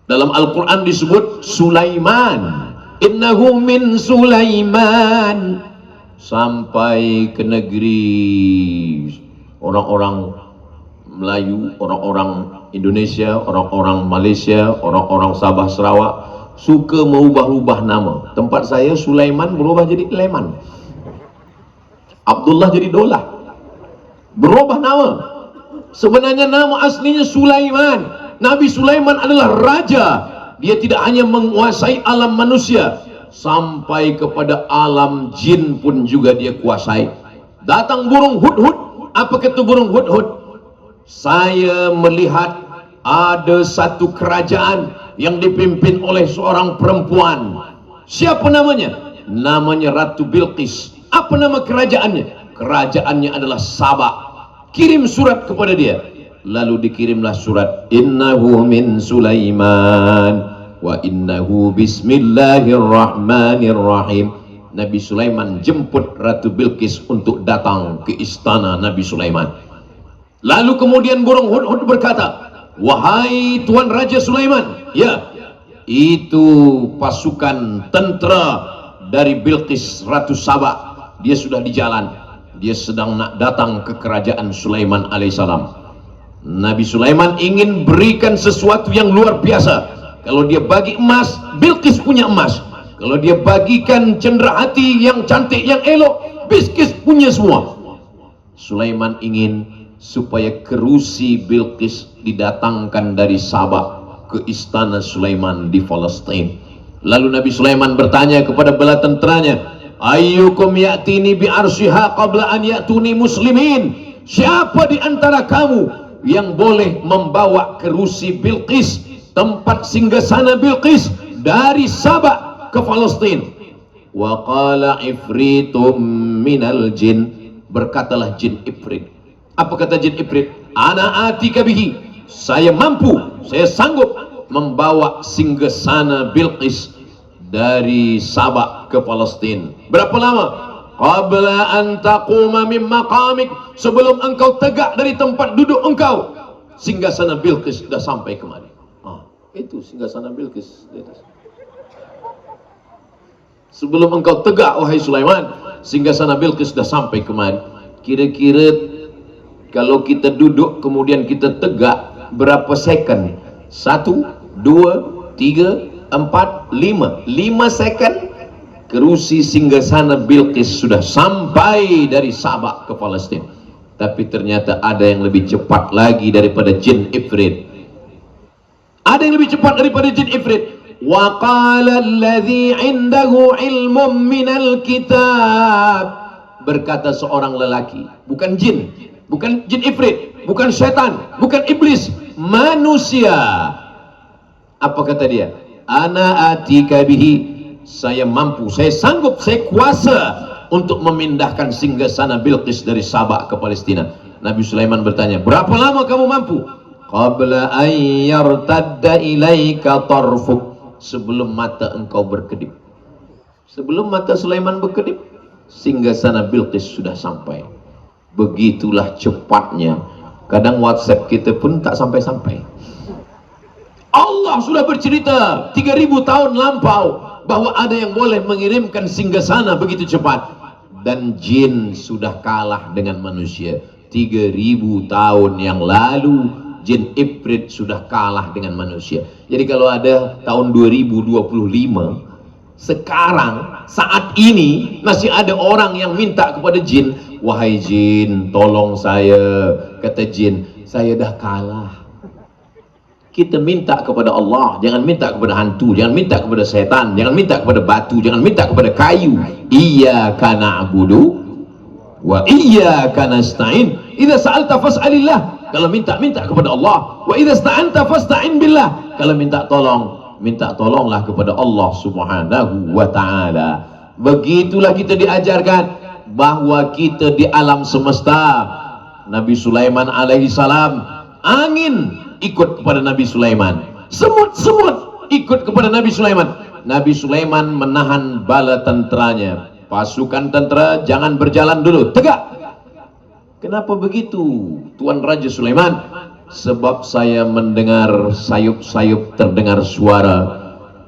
Dalam Al-Quran disebut Sulaiman. Innahu min Sulaiman. Sampai ke negeri orang-orang Melayu, orang-orang Indonesia, orang-orang Malaysia, orang-orang Sabah Sarawak suka merubah-ubah nama. Tempat saya Sulaiman berubah jadi Leman. Abdullah jadi Dolah. Berubah nama. Sebenarnya nama aslinya Sulaiman. Nabi Sulaiman adalah raja. Dia tidak hanya menguasai alam manusia, sampai kepada alam jin pun juga dia kuasai. Datang burung hudhud. Apa kata burung hudhud? Saya melihat ada satu kerajaan yang dipimpin oleh seorang perempuan. Siapa namanya? Namanya Ratu Bilqis. Apa nama kerajaannya? Kerajaannya adalah Sabah. Kirim surat kepada dia. Lalu dikirimlah surat, innahu min Sulaiman wa innahu bismillahirrahmanirrahim. Nabi Sulaiman jemput Ratu Bilqis untuk datang ke istana Nabi Sulaiman. Lalu kemudian burung hudhud berkata, wahai Tuan Raja Sulaiman, ya, itu pasukan tentera dari Bilqis Ratu Sabah. Dia sudah di jalan. Dia sedang nak datang ke kerajaan Sulaiman alaihissalam. Nabi Sulaiman ingin berikan sesuatu yang luar biasa. Kalau dia bagi emas, Bilqis punya emas. Kalau dia bagikan cenderawati yang cantik, yang elok, Bilqis punya semua. Sulaiman ingin supaya kerusi Bilqis didatangkan dari Sabah ke istana Sulaiman di Palestina. Lalu Nabi Sulaiman bertanya kepada bala tenteranya, ayyukum ya'tini bi arsyiha qabla an ya'tuni muslimin. Siapa di antara kamu yang boleh membawa kerusi Bilqis, tempat singgasana Bilqis, dari Sabah ke Palestina? Wa qala ifritum minal jin, berkatalah jin ifrit. Apa kata jin ifrit? Ana atika bihi, saya mampu, saya sanggup membawa singgasana Bilqis dari Sabak ke Palestina. Berapa lama? Qabla an taquma min maqamik, sebelum engkau tegak dari tempat duduk engkau, singgasana Bilqis sudah sampai kemari. Itu singgasana Bilqis di atas. Sebelum engkau tegak wahai Sulaiman, singgasana Bilqis sudah sampai kemari. Kira-kira kalau kita duduk kemudian kita tegak berapa second? 1, 2, 3, 4, 5 second, kerusi singgasana Bilqis sudah sampai dari Sabak ke Palestina. Tapi ternyata ada yang lebih cepat lagi daripada jin ifrit. Ada yang lebih cepat daripada jin ifrit. Wa qala alladhi indahu ilmun minal kitab, berkata seorang lelaki, bukan jin ifrit, bukan syaitan, bukan iblis, manusia. Apa kata dia? Ana atika bihi, saya mampu, saya sanggup, saya kuasa untuk memindahkan singgasana Bilqis dari Sabak ke Palestina. Nabi Sulaiman bertanya, berapa lama kamu mampu? Qabla an yartadda ilaika tarfuk, sebelum mata engkau berkedip. Sebelum mata Sulaiman berkedip, singgasana Bilqis sudah sampai. Begitulah cepatnya. Kadang WhatsApp kita pun tak sampai-sampai. Allah sudah bercerita 3000 tahun lampau bahwa ada yang boleh mengirimkan singgasana begitu cepat. Dan jin sudah kalah dengan manusia. 3000 tahun yang lalu jin ifrit sudah kalah dengan manusia. Jadi kalau ada tahun 2025, sekarang saat ini masih ada orang yang minta kepada jin, wahai jin tolong saya. Kata jin, saya dah kalah. Kita minta kepada Allah, jangan minta kepada hantu, jangan minta kepada setan, jangan minta kepada batu, jangan minta kepada kayu. Iyyaka na'budu wa iyyaka nasta'in. Idza sa'alta fas'alillah, kalau minta kepada Allah. Wa idza sta'anta fasta'in billah, kalau minta tolonglah kepada Allah Subhanahu wa ta'ala. Begitulah kita diajarkan bahwa kita di alam semesta. Nabi Sulaiman alaihi salam, angin ikut kepada Nabi Sulaiman, semut ikut kepada Nabi Sulaiman. Nabi Sulaiman menahan bala tenteranya. Pasukan tentera jangan berjalan dulu, tegak. Kenapa begitu Tuan Raja Sulaiman? Sebab saya mendengar sayup-sayup terdengar suara.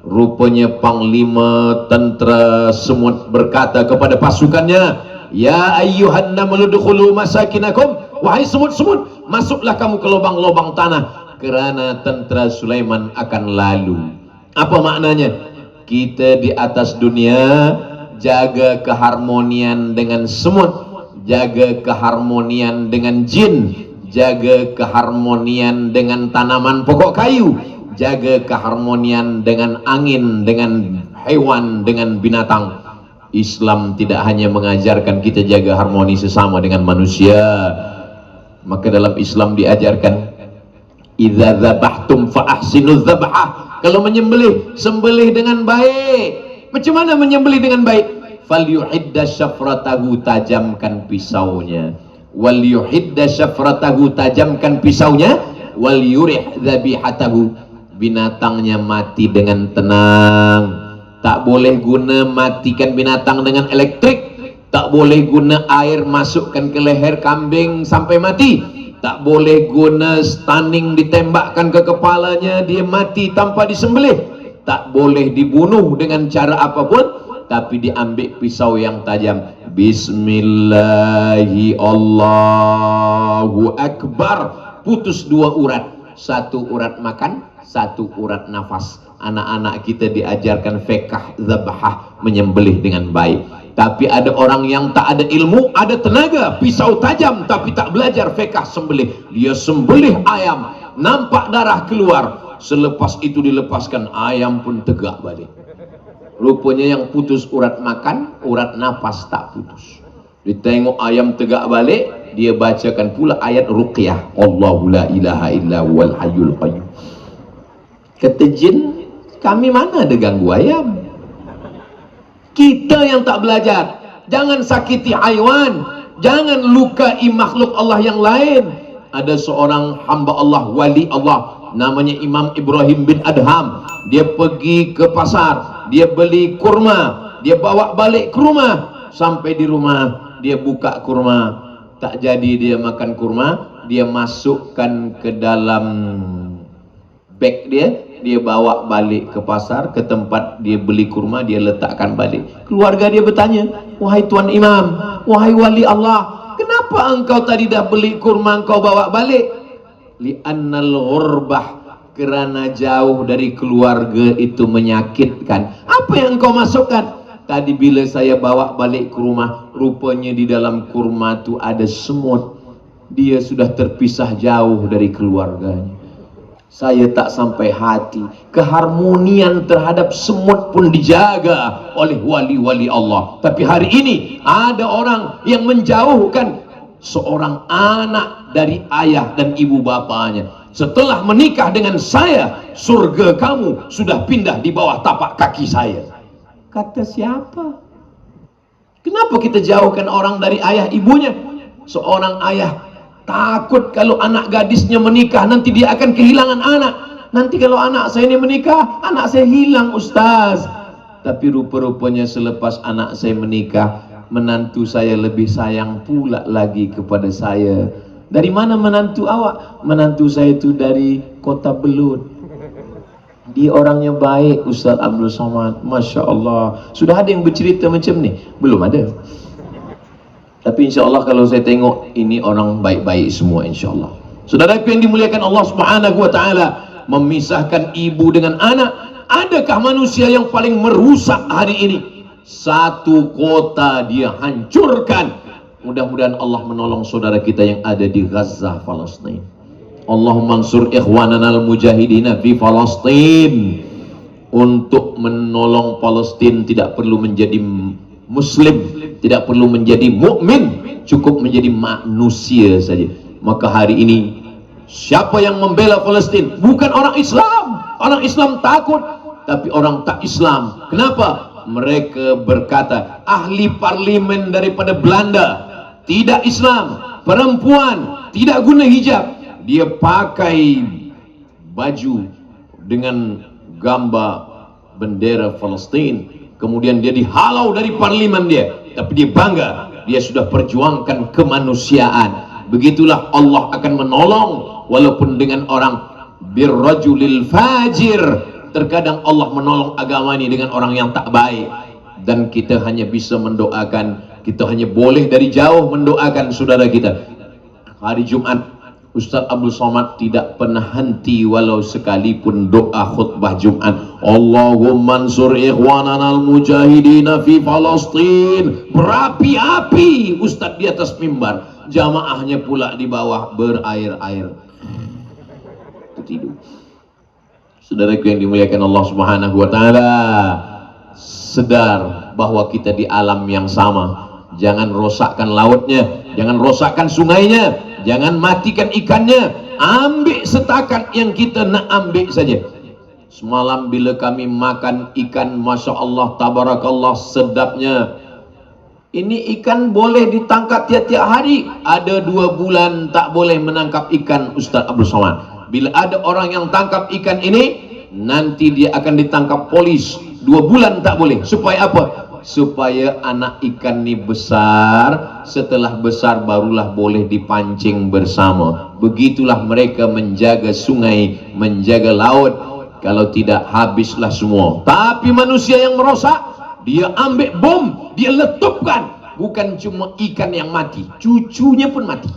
Rupanya panglima tentera semut berkata kepada pasukannya, ya ayyuhan namlu dukhulu masakinakum, wahai semut-semut, masuklah kamu ke lubang-lubang tanah, kerana tentera Sulaiman akan lalu. Apa maknanya? Kita di atas dunia jaga keharmonian dengan semut, jaga keharmonian dengan jin, jaga keharmonian dengan tanaman pokok kayu, jaga keharmonian dengan angin, dengan hewan, dengan binatang. Islam tidak hanya mengajarkan kita jaga harmoni sesama dengan manusia, maka dalam Islam diajarkan idza dzabhtum fa ahsinuz dzabhah, kalau menyembelih, sembelih dengan baik. Macam mana menyembelih dengan baik? Falyuhidda syafratahu, tajamkan pisaunya. Wal yuhidda syafratahu, tajamkan pisaunya. Wal yurih dzabihatahu, binatangnya mati dengan tenang. Tak boleh guna matikan binatang dengan elektrik, tak boleh guna air masukkan ke leher kambing sampai mati, tak boleh guna stunning ditembakkan ke kepalanya dia mati tanpa disembelih, tak boleh dibunuh dengan cara apapun, tapi diambil pisau yang tajam. Bismillahi Allahu Akbar, putus dua urat, satu urat makan, satu urat nafas. Anak-anak kita diajarkan fiqh zabhah, menyembelih dengan baik. Tapi ada orang yang tak ada ilmu, ada tenaga, pisau tajam, tapi tak belajar fiqh sembelih. Dia sembelih ayam, nampak darah keluar, selepas itu dilepaskan, ayam pun tegak balik. Rupanya yang putus urat makan, urat nafas tak putus. Ditengok ayam tegak balik, dia bacakan pula ayat ruqyah, Allahu la ilaha illa huwal hayyul qayyum. Kata jin, kami mana ada ganggu ayam? Kita yang tak belajar. Jangan sakiti haiwan, jangan lukai makhluk Allah yang lain. Ada seorang hamba Allah, wali Allah, namanya Imam Ibrahim bin Adham. Dia pergi ke pasar, dia beli kurma, dia bawa balik ke rumah. Sampai di rumah dia buka kurma, tak jadi dia makan kurma. Dia masukkan ke dalam beg dia bawa balik ke pasar, ke tempat dia beli kurma, dia letakkan balik. Keluarga dia bertanya, wahai Tuan Imam, wahai wali Allah, kenapa engkau tadi dah beli kurma engkau bawa balik? Li'annal ghurbah, kerana jauh dari keluarga itu menyakitkan. Apa yang engkau masukkan? Tadi bila saya bawa balik ke rumah, rupanya di dalam kurma itu ada semut. Dia sudah terpisah jauh dari keluarganya. Saya tak sampai hati. Keharmonian terhadap semut pun dijaga oleh wali-wali Allah. Tapi hari ini ada orang yang menjauhkan seorang anak dari ayah dan ibu bapanya. Setelah menikah dengan saya, surga kamu sudah pindah di bawah tapak kaki saya. Kata siapa? Kenapa kita jauhkan orang dari ayah ibunya? Seorang ayah takut kalau anak gadisnya menikah, nanti dia akan kehilangan anak. Nanti kalau anak saya ini menikah, anak saya hilang, Ustaz. Tapi rupa-rupanya selepas anak saya menikah, menantu saya lebih sayang pula lagi kepada saya. Dari mana menantu awak? Menantu saya itu dari Kota Belud. Dia orangnya baik, Ustaz Abdul Somad. Masya Allah. Sudah ada yang bercerita macam ni? Belum ada. Tapi insya Allah kalau saya tengok, ini orang baik-baik semua insya Allah. Saudaraku yang dimuliakan Allah Subhanahu Wa Taala, memisahkan ibu dengan anak. Adakah manusia yang paling merusak hari ini? Satu kota dia hancurkan. Mudah-mudahan Allah menolong saudara kita yang ada di Gaza, Palestina. Allahumma ansur ikhwanana al-mujahidina fi Palestin. Untuk menolong Palestina tidak perlu menjadi muslim, tidak perlu menjadi mukmin, cukup menjadi manusia saja. Maka hari ini siapa yang membela Palestina? Bukan orang Islam. Orang Islam takut, tapi orang tak Islam. Kenapa? Mereka berkata, ahli parlimen daripada Belanda tidak Islam, perempuan tidak guna hijab, dia pakai baju dengan gambar bendera Palestin, kemudian dia dihalau dari parlimen dia, tapi dia bangga, dia sudah perjuangkan kemanusiaan. Begitulah Allah akan menolong, walaupun dengan orang birrajulil fajir. Terkadang Allah menolong agama ini dengan orang yang tak baik, dan kita hanya bisa mendoakan, kita hanya boleh dari jauh mendoakan saudara kita. Hari Jumat Ustaz Abdul Somad tidak pernah henti walau sekalipun doa khutbah Jumat. Allahumma ansur ikhwanana al-mujahidina fi Palestin. Berapi-api Ustaz di atas mimbar, jamaahnya pula di bawah berair-air. Itu tidur. Saudaraku yang dimuliakan Allah Subhanahu Wa Taala, sedar bahwa kita di alam yang sama. Jangan rosakkan lautnya, jangan rosakkan sungainya, jangan matikan ikannya. Ambil setakat yang kita nak ambil saja. Semalam bila kami makan ikan, Masya Allah, Tabarakallah, sedapnya. Ini ikan boleh ditangkap tiap-tiap hari. Ada 2 bulan tak boleh menangkap ikan, Ustaz Abdul Somad. Bila ada orang yang tangkap ikan ini, nanti dia akan ditangkap polis. 2 bulan tak boleh. Supaya apa? Supaya anak ikan ini besar. Setelah besar barulah boleh dipancing bersama. Begitulah mereka menjaga sungai, menjaga laut. Kalau tidak, habislah semua. Tapi manusia yang merosak, dia ambil bom, dia letupkan. Bukan cuma ikan yang mati, cucunya pun mati.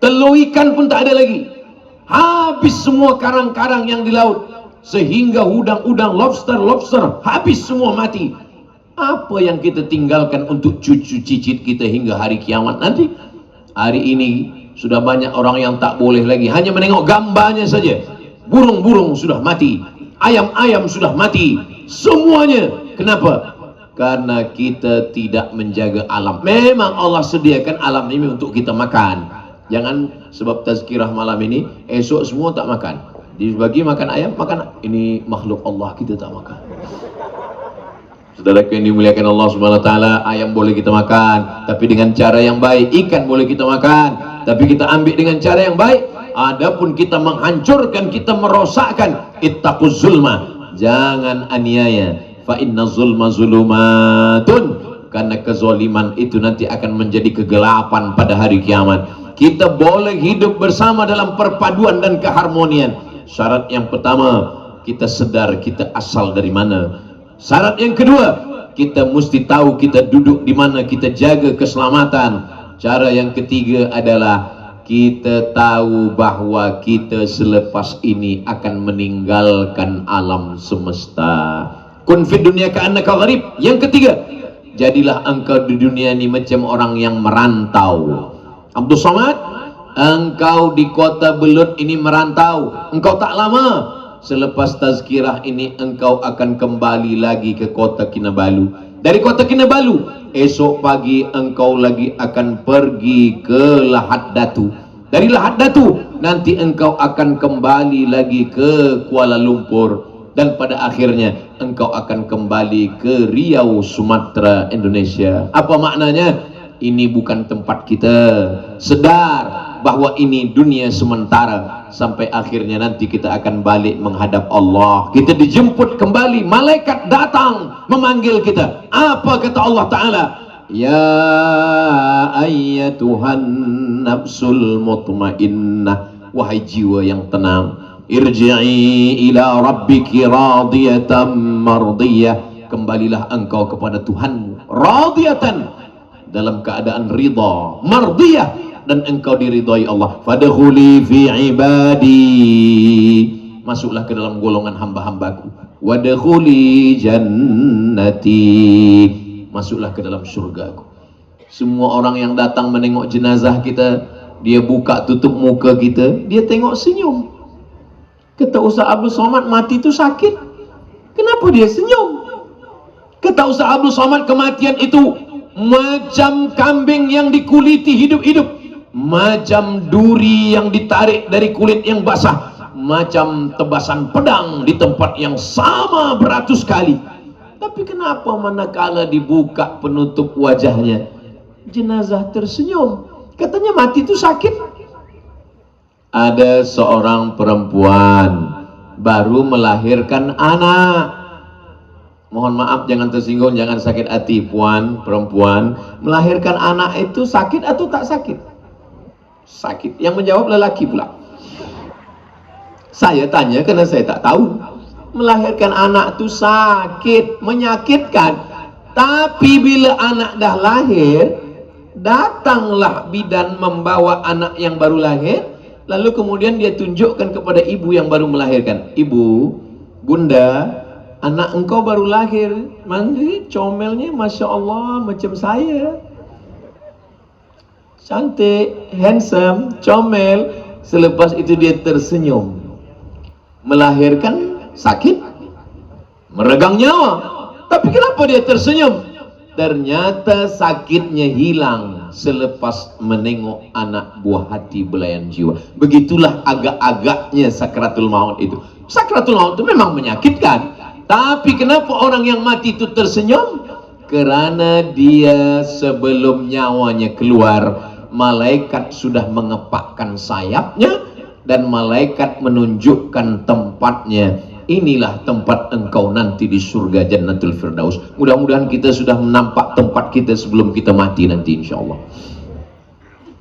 Telur ikan pun tak ada lagi. Habis semua karang-karang yang di laut, sehingga udang-udang, lobster habis semua mati. Apa yang kita tinggalkan untuk cucu cicit kita hingga hari kiamat nanti? Hari ini sudah banyak orang yang tak boleh lagi, hanya menengok gambarnya saja. Burung-burung sudah mati, ayam-ayam sudah mati, semuanya. Kenapa? Karena kita tidak menjaga alam. Memang Allah sediakan alam ini untuk kita makan. Jangan sebab tazkirah malam ini, esok semua tak makan. Dibagi makan ayam, makan. Ini makhluk Allah, kita tak makan. Saudaraku yang dimuliakan Allah Subhanahu wa taala, ayam boleh kita makan tapi dengan cara yang baik, ikan boleh kita makan tapi kita ambil dengan cara yang baik. Adapun kita menghancurkan, kita merosakkan, ittaquz zulma, jangan aniaya, fa inna zulma zulumatun, karena kezaliman itu nanti akan menjadi kegelapan pada hari kiamat. Kita boleh hidup bersama dalam perpaduan dan keharmonian. Syarat yang pertama, kita sedar kita asal dari mana. Syarat yang kedua, kita mesti tahu kita duduk di mana, kita jaga keselamatan. Cara yang ketiga adalah kita tahu bahwa kita selepas ini akan meninggalkan alam semesta. Kun fid dunya ka'annaka gharib. Yang ketiga, jadilah engkau di dunia ini macam orang yang merantau. Abdul Somad, engkau di kota Belut ini merantau. Engkau tak lama, selepas tazkirah ini engkau akan kembali lagi ke kota Kinabalu. Dari kota Kinabalu, esok pagi engkau lagi akan pergi ke Lahad Datu. Dari Lahad Datu, nanti engkau akan kembali lagi ke Kuala Lumpur. Dan pada akhirnya engkau akan kembali ke Riau, Sumatera, Indonesia. Apa maknanya? Ini bukan tempat kita. Sedar bahwa ini dunia sementara. Sampai akhirnya nanti kita akan balik menghadap Allah. Kita dijemput kembali, malaikat datang memanggil kita. Apa kata Allah Ta'ala? Ya ayyatuhan nafsul mutmainnah, wahai jiwa yang tenang, irji'i ila rabbiki radiyatan mardiyah, kembalilah engkau kepada Tuhanmu, radiyatan, dalam keadaan ridha, mardiyah, dan engkau diridhai Allah. Fadkhuli fi ibadi, masuklah ke dalam golongan hamba-hambaku. Wadkhuli jannati, masuklah ke dalam surgaku. Semua orang yang datang menengok jenazah kita, dia buka tutup muka kita, dia tengok senyum. Kata Ustaz Abdul Somad, mati itu sakit, kenapa dia senyum? Kata Ustaz Abdul Somad, kematian itu macam kambing yang dikuliti hidup-hidup, macam duri yang ditarik dari kulit yang basah, macam tebasan pedang di tempat yang sama beratus kali. Tapi kenapa manakala dibuka penutup wajahnya, jenazah tersenyum? Katanya mati itu sakit. Ada seorang perempuan baru melahirkan anak. Mohon maaf, jangan tersinggung, jangan sakit hati, puan, perempuan. Melahirkan anak itu sakit atau tak sakit? Sakit. Yang menjawab lelaki pula. Saya tanya karena saya tak tahu. Melahirkan anak itu sakit, menyakitkan. Tapi bila anak dah lahir, datanglah bidan membawa anak yang baru lahir, lalu kemudian dia tunjukkan kepada ibu yang baru melahirkan. Ibu, bunda, anak engkau baru lahir, mandi comelnya Masya Allah macam saya, cantik, handsome, comel. Selepas itu dia tersenyum. Melahirkan sakit, meregang nyawa, tapi kenapa dia tersenyum? Ternyata sakitnya hilang selepas menengok anak buah hati belayan jiwa. Begitulah agak-agaknya sakratul maut itu. Sakratul maut itu memang menyakitkan, tapi kenapa orang yang mati itu tersenyum? Kerana dia sebelum nyawanya keluar, malaikat sudah mengepakkan sayapnya dan malaikat menunjukkan tempatnya. Inilah tempat engkau nanti di surga Jannatul Firdaus. Mudah-mudahan kita sudah menampak tempat kita sebelum kita mati nanti insyaallah.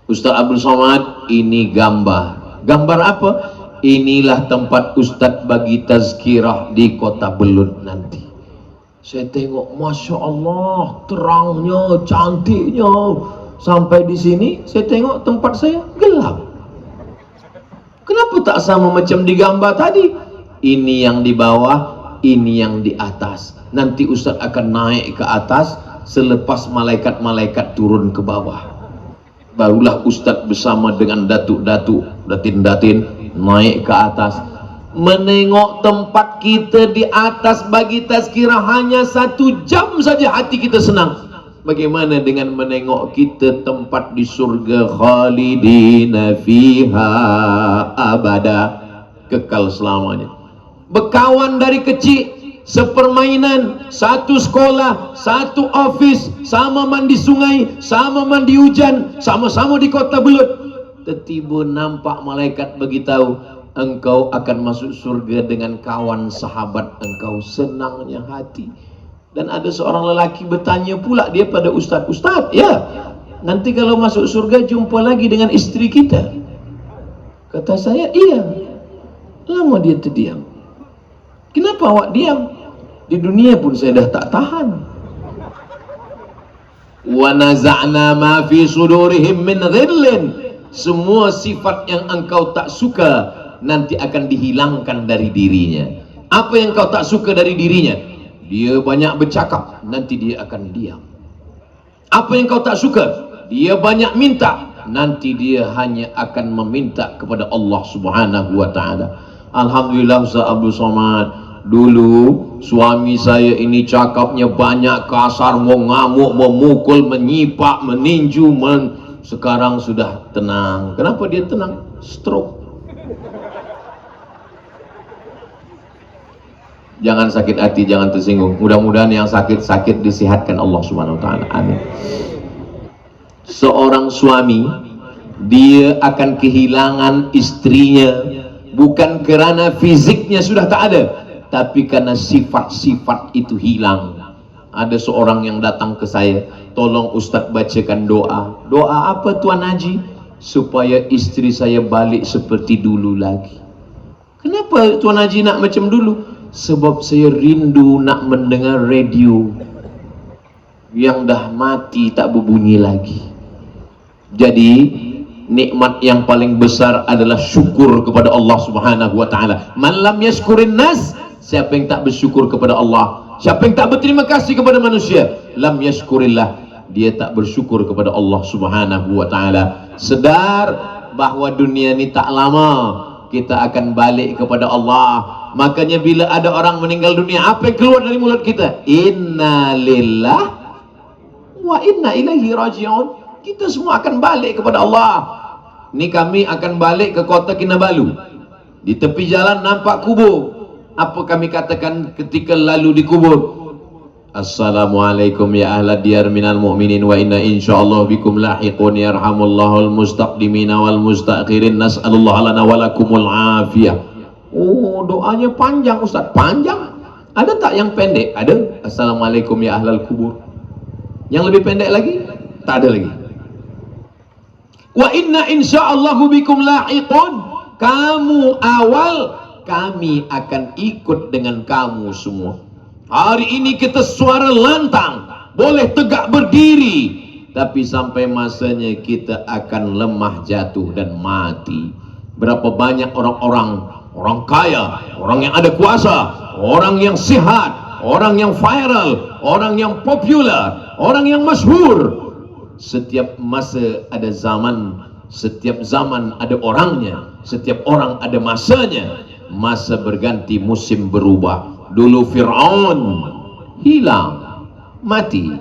Ustaz Abdul Somad, ini gambar. Gambar apa? Inilah tempat Ustaz bagi tazkirah di kota Belut nanti. Saya tengok, Masya Allah, terangnya, cantiknya. Sampai di sini, saya tengok tempat saya gelap. Kenapa tak sama macam di gambar tadi? Ini yang di bawah, ini yang di atas. Nanti Ustaz akan naik ke atas selepas malaikat-malaikat turun ke bawah. Barulah Ustaz bersama dengan datuk-datuk, datin-datin naik ke atas. Menengok tempat kita di atas bagi tazkirah hanya 1 jam saja hati kita senang. Bagaimana dengan menengok kita tempat di surga, khalidina fiha abada, kekal selamanya. Berkawan dari kecil, sepermainan, satu sekolah, satu office, sama mandi sungai, sama mandi hujan, sama-sama di kota Belut. Tiba-tiba nampak malaikat beritahu, engkau akan masuk surga dengan kawan sahabat engkau. Senangnya hati. Dan ada seorang lelaki bertanya pula dia pada ustaz, "Ustaz, ya, nanti kalau masuk surga jumpa lagi dengan istri kita?" Kata saya, "Iya." Lama dia terdiam. "Kenapa awak diam? Di dunia pun saya dah tak tahan." Wa naza'na ma fi sudurihim min ghillin. Semua sifat yang engkau tak suka nanti akan dihilangkan dari dirinya. Apa yang kau tak suka dari dirinya? Dia banyak bercakap, nanti dia akan diam. Apa yang kau tak suka? Dia banyak minta, nanti dia hanya akan meminta kepada Allah Subhanahu wa taala. Alhamdulillah Ustaz Abdul Somad, dulu suami saya ini cakapnya banyak kasar, mau ngamuk, memukul, menyipak, meninju, sekarang sudah tenang. Kenapa dia tenang? Stroke. Jangan sakit hati, jangan tersinggung. Mudah-mudahan yang sakit-sakit disihatkan Allah Subhanahu wa taala. Amin. Seorang suami, dia akan kehilangan istrinya bukan kerana fisiknya sudah tak ada, tapi karena sifat-sifat itu hilang. Ada seorang yang datang ke saya, "Tolong Ustaz bacakan doa." "Doa apa Tuan Haji?" "Supaya istri saya balik seperti dulu lagi." "Kenapa Tuan Haji nak macam dulu?" "Sebab saya rindu nak mendengar radio yang dah mati tak berbunyi lagi." Jadi nikmat yang paling besar adalah syukur kepada Allah Subhanahu wa taala. Man lam yashkurin nas, siapa yang tak bersyukur kepada Allah, siapa yang tak berterima kasih kepada manusia, lam yashkurillah, dia tak bersyukur kepada Allah Subhanahu wa taala. Sedar bahawa dunia ni tak lama, kita akan balik kepada Allah. Makanya bila ada orang meninggal dunia, apa yang keluar dari mulut kita? Inna lillah wa inna ilaihi raji'un. Kita semua akan balik kepada Allah. Ni kami akan balik ke kota Kinabalu. Di tepi jalan nampak kubur. Apa kami katakan ketika lalu di kubur? Assalamualaikum ya ahla diyar minal mu'minin wa inna insyaallah bikum lahiqun yarhamullahul mustaqdimina wal mustakhirin nas'alullah lana walakumul afiyah. Oh, doanya panjang Ustaz. Panjang? Ada tak yang pendek? Ada. Assalamualaikum ya ahlal kubur. Yang lebih pendek lagi? Tak ada lagi. Wa inna insyaallahu bikum lahiqun. Kamu awal, kami akan ikut dengan kamu semua. Hari ini kita suara lantang, boleh tegak berdiri, tapi sampai masanya kita akan lemah, jatuh dan mati. Berapa banyak orang-orang, orang kaya, orang yang ada kuasa, orang yang sihat, orang yang viral, orang yang popular, orang yang masyhur. Setiap masa ada zaman, setiap zaman ada orangnya, setiap orang ada masanya. Masa berganti, musim berubah. Dulu Fir'aun hilang, mati.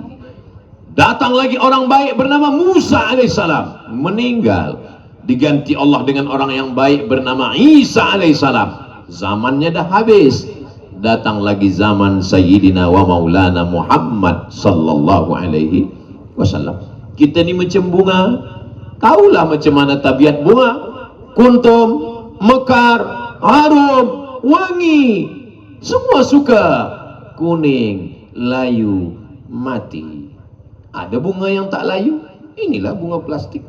Datang lagi orang baik bernama Musa alaihissalam, meninggal. Diganti Allah dengan orang yang baik bernama Isa alaihissalam. Zamannya dah habis. Datang lagi zaman Sayyidina wa Maulana Muhammad sallallahu alaihi wasallam. Kita ni macam bunga. Tahulah macam mana tabiat bunga. Kuntum, mekar, harum, wangi, semua suka. Kuning, layu, mati. Ada bunga yang tak layu. Inilah bunga plastik.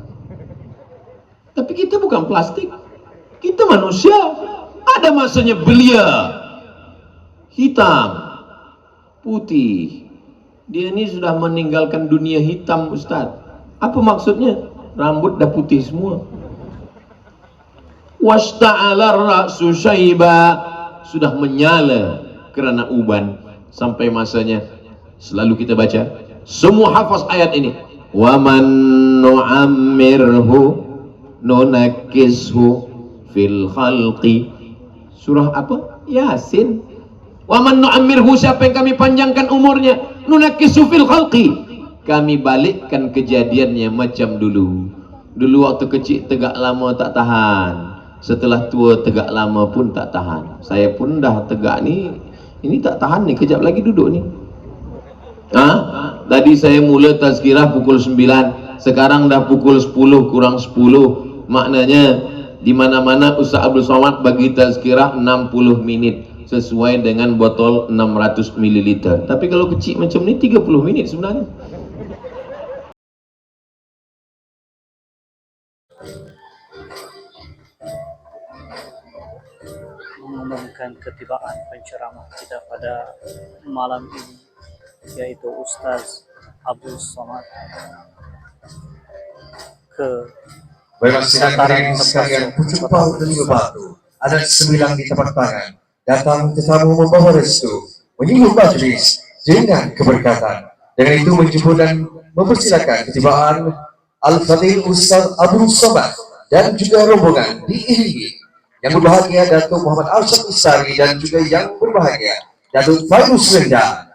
Tapi kita bukan plastik, kita manusia. Ada masanya belia, hitam, putih. Dia ni sudah meninggalkan dunia hitam Ustaz. Apa maksudnya? Rambut dah putih semua. Washta'ala ra'su syaiba, sudah menyala kerana uban. Sampai masanya selalu kita baca, semua hafaz ayat ini. Wa man nu'ammirhu nunakishu fil khalqi. Surah apa? Yasin. Wa man nu'ammirhu, siapa yang kami panjangkan umurnya, nunakishu fil khalqi, kami balikkan kejadiannya macam dulu. Dulu waktu kecil tegak lama tak tahan, setelah tua tegak lama pun tak tahan. Saya pun dah tegak ni Ini tak tahan nih, kejap lagi duduk nih. Tadi saya mula tazkirah pukul 9, sekarang dah pukul 10 kurang 10. Maknanya di mana-mana Ustaz Abdul Somad bagi tazkirah 60 menit sesuai dengan botol 600 ml. Tapi kalau kecil macam ni 30 minit sebenarnya. Mengumumkan ketibaan penceramah kita pada malam ini, yaitu Ustaz Abdul Somad ke Dataran sekalian pucuk pau dan batu, adat sembilan di tempat tangan, datang tetamu membawa restu, menyinggung majlis dengan keberkatan. Dengan itu menjemput dan mempersilakan ketibaan Al-Fadil Ustaz Abdul Somad dan juga rombongan diiringi yang berbahagia Datuk Muhammad Arsyad Isari dan juga yang berbahagia Datuk Fairuz Rendang.